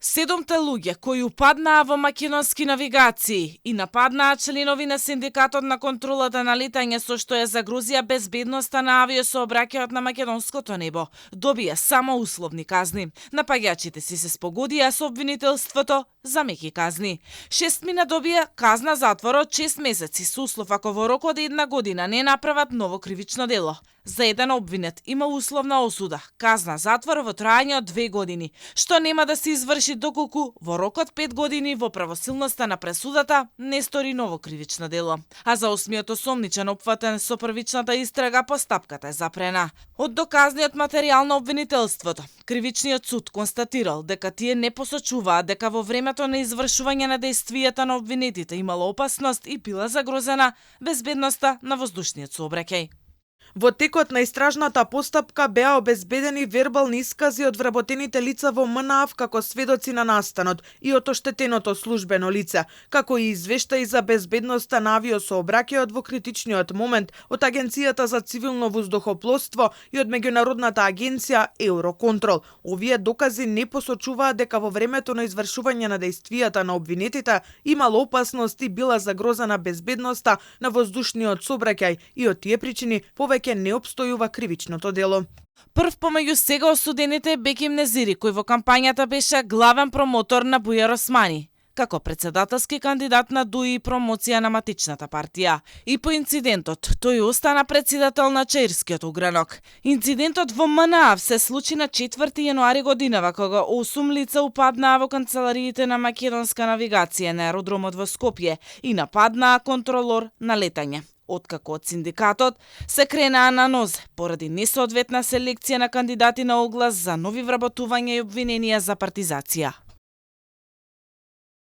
Седумте луѓе кои упаднаа во македонски навигации и нападнаа членови на синдикатот на контролата на летање со што ја загрозија безбедноста на авиосообраќајот на македонското небо, добија само условни казни. Напаѓачите си се спогодија со обвинителството за меки казни. 6 мина добија казна затвор од 6 месеци со услов ако во рок од 1 година не направат ново кривично дело. За еден обвинет има условна осуда, казна затвор во траење од 2 години, што нема да се изврши доколку во рок од 5 години во правосилноста на пресудата не стори ново кривично дело. А за 8-миот осомничен опфатен со првичната истрага постапката е запрена. Од доказниот материјал на обвинителството, кривичниот суд констатирал дека тие не посочуваа дека во времето на извршување на дејствијата на обвинетите имало опасност и била загрозена безбедноста на воздушниот сообраќај. Во текот на истражната постапка беа обезбедени вербални искази од вработените лица во МНАВ како сведоци на настанот и од оштетеното службено лице, како и извештаи за безбедноста на авиосообраќајот во критичниот момент од Агенцијата за цивилно воздухопловство и од меѓународната агенција Евроконтрол. Овие докази не посочуваа дека во времето на извршување на дејствијата на обвинетите имало опасност и била загрозена безбедноста на воздушниот сообраќај и од тие причини повеќе не обстојува кривичното дело. Прв помеѓу сега осудените Беким Незири, кој во кампањата беше главен промотор на Бујар Османи, како председателски кандидат на ДУИ и промоција на матичната партија. И по инцидентот, тој остана председател на Чаирскиот угранок. Инцидентот во МНАВ се случи на 4 јануари годинава, кога 8 лица упаднаа во канцелариите на македонска навигација на аеродромот во Скопје и нападнаа контролор на летање. Откако од синдикатот се кренаа на нозе поради несоодветна селекција на кандидати на оглас за нови вработувања и обвиненија за партизација.